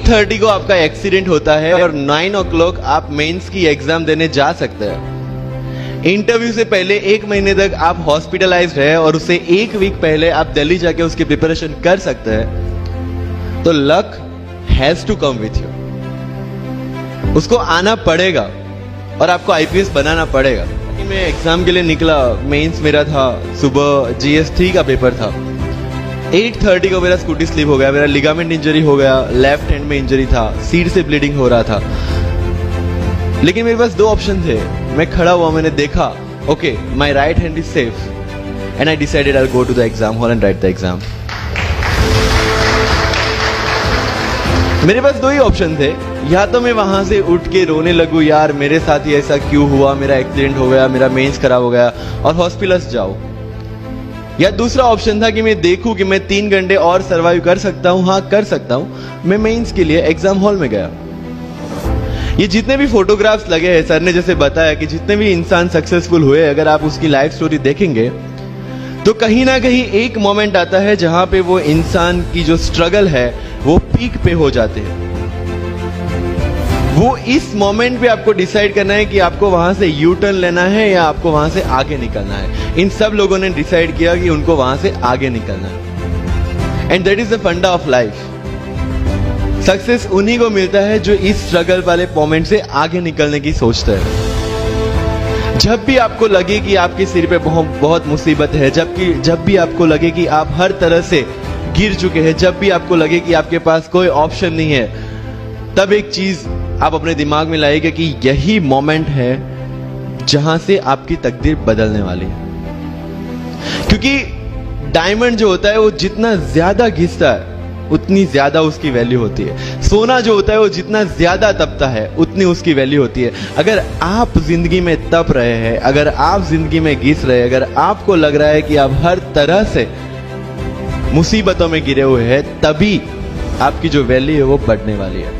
8:30 को आपका एक्सीडेंट होता है और 9 o'clock आप मेंस की एग्जाम देने जा सकते हैं। इंटरव्यू से पहले 1 महीने तक आप हॉस्पिटलाइज्ड है और उससे 1 वीक पहले आप दिल्ली जाके उसकी प्रिपरेशन कर सकते हैं। तो luck has to come with you, उसको आना पड़ेगा और आपको आईपीएस बनाना पड़ेगा। मैं एग्जाम के लिए निकला, मेंस मेरा था, सुबह GS3 का पेपर था। 8:30 को मेरा स्कूटी स्लिप हो गया, मेरा लिगामेंट इंजरी हो गया, लेफ्ट हैंड में इंजरी था, सीट से ब्लीडिंग हो रहा था। लेकिन मेरे पास 2 ऑप्शन थे। मैं खड़ा हुआ, मैंने देखा, okay my right hand is safe and I decided I will go to the exam hall and write the exam. मेरे पास 2 ही ऑप्शन थे, या तो मैं वहां से उठ के रोने लगूं, यार मेरे साथ ही ऐसा क्यों हुआ, मेरा एक्सीडेंट हो गया, मेरा मेंस खराब हो गया और हॉस्पिटल जाओ, या दूसरा ऑप्शन था कि मैं देखूं कि मैं 3 घंटे और सरवाइव कर सकता हूं। हाँ कर सकता हूं। मैं मेंस के लिए एग्जाम हॉल में गया। ये जितने भी फोटोग्राफ्स लगे हैं, सर ने जैसे बताया कि जितने भी इंसान सक्सेसफुल हुए, अगर आप उसकी लाइफ स्टोरी देखेंगे तो कहीं ना कहीं एक मोमेंट आता है जहां पे वो इंसान की जो स्ट्रगल है वो पीक पे हो जाते हैं। वो इस मोमेंट पे आपको डिसाइड करना है कि आपको वहां से यू टर्न लेना है या आपको वहां से आगे निकलना है। इन सब लोगों ने डिसाइड किया कि उनको वहां से आगे निकलना है। एंड दैट इज द फंडा ऑफ लाइफ। सक्सेस उन्हीं को मिलता है जो इस स्ट्रगल वाले मोमेंट से आगे निकलने की सोचता है। जब भी आपको लगे कि आपके सिर पे बहुत मुसीबत है, जब भी आपको लगे कि आप हर तरह से गिर चुके हैं, जब भी आपको लगे कि आपके पास कोई ऑप्शन नहीं है, तब एक चीज आप अपने दिमाग में लाइएगा कि यही मोमेंट है जहां से आपकी तकदीर बदलने वाली है। क्योंकि डायमंड जो होता है वो जितना ज्यादा घिसता है उतनी ज्यादा उसकी वैल्यू होती है। सोना जो होता है वो जितना ज्यादा तपता है उतनी उसकी वैल्यू होती है। अगर आप जिंदगी में तप रहे हैं, अगर आप जिंदगी में घिस रहे हैं, अगर आपको लग रहा है कि आप हर तरह से मुसीबतों में गिरे हुए हैं, तभी आपकी जो वैल्यू है वो बढ़ने वाली है।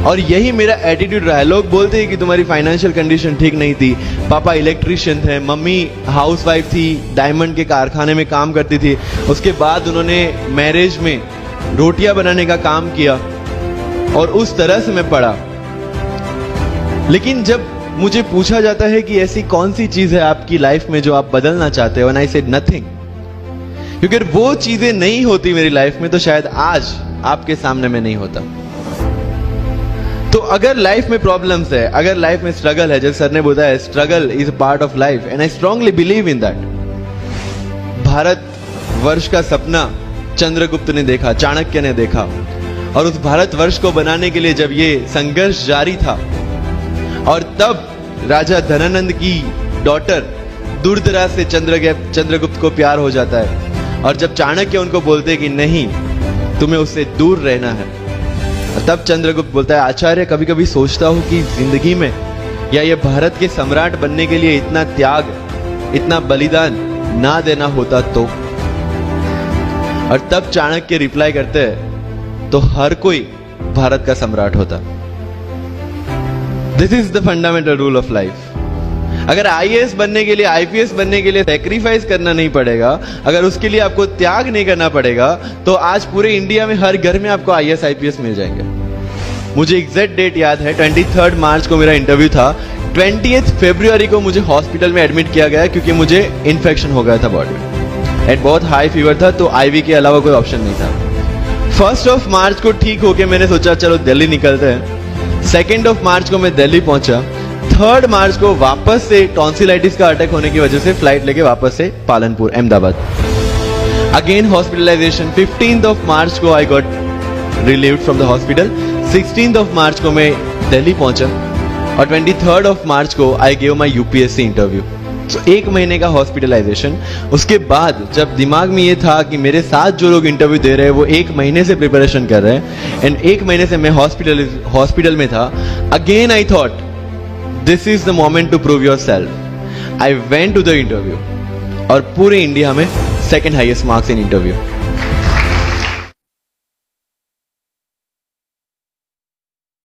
और यही मेरा एटीट्यूड रहा है। लोग बोलते हैं कि तुम्हारी फाइनेंशियल कंडीशन ठीक नहीं थी, पापा इलेक्ट्रिशियन थे, मम्मी हाउसवाइफ थी, डायमंड के कारखाने में काम करती थी, उसके बाद उन्होंने मैरिज में रोटियां बनाने का काम किया और उस तरह से मैं पढ़ा। लेकिन जब मुझे पूछा जाता है कि ऐसी कौन सी चीज है आपकी लाइफ में जो आप बदलना चाहते हो, एंड आई सेड नथिंग, क्योंकि अगर वो चीजें नहीं होती मेरी लाइफ में तो शायद आज आपके सामने में नहीं होता। तो अगर लाइफ में प्रॉब्लम्स है, अगर लाइफ में स्ट्रगल है, जैसे सर ने बताया struggle is a part of life and I strongly believe in that. Bharat वर्ष का सपना चंद्रगुप्त ने देखा, चाणक्य ने देखा, और उस भारत वर्ष को बनाने के लिए जब ये संघर्ष जारी था और तब राजा धनानंद की डॉटर दूरदराज से चंद्रगुप्त को प्यार हो जाता है, और जब चाणक्य उनको बोलते कि नहीं तुम्हें उससे दूर रहना है, तब चंद्रगुप्त बोलता है आचार्य कभी कभी सोचता हूं कि जिंदगी में या ये भारत के सम्राट बनने के लिए इतना त्याग, इतना बलिदान ना देना होता तो। और तब चाणक्य रिप्लाई करते हैं तो हर कोई भारत का सम्राट होता। This is the fundamental rule of life. अगर आईएएस बनने के लिए, आईपीएस बनने के लिए सैक्रिफाइस करना नहीं पड़ेगा, अगर उसके लिए आपको त्याग नहीं करना पड़ेगा, तो आज पूरे इंडिया में हर घर में आपको आईएएस आईपीएस मिल जाएंगे। मुझे एग्जैक्ट डेट याद है, 23 मार्च को मेरा इंटरव्यू था। 20 फरवरी को मुझे हॉस्पिटल में एडमिट किया गया क्योंकि मुझे इन्फेक्शन हो गया था बॉडी में एंड बहुत हाई फीवर था, तो आईवी के अलावा कोई ऑप्शन नहीं था। 1 मार्च को ठीक होके मैंने सोचा चलो दिल्ली निकलते हैं। 2 मार्च को मैं दिल्ली पहुंचा। 3 मार्च को वापस से टॉन्सिलाइटिस का अटैक होने की वजह से फ्लाइट लेके वापस से पालनपुर अहमदाबाद, अगेन हॉस्पिटलाइजेशन। 15 मार्च को I got relieved from the hospital. 16 मार्च को मैं दिल्ली पहुंचा और 23 मार्च को I give my UPSC interview. तो 1 महीने का हॉस्पिटलाइजेशन। उसके बाद जब दिमाग में ये था कि मेरे साथ जो लोग इंटरव्यू दे रहे हैं वो 1 महीने से प्रिपरेशन कर रहे हैं एंड 1 महीने से मैं हॉस्पिटल में था, again I thought this is the moment to prove yourself. I went to the interview और पूरे इंडिया में 2nd highest marks in interview.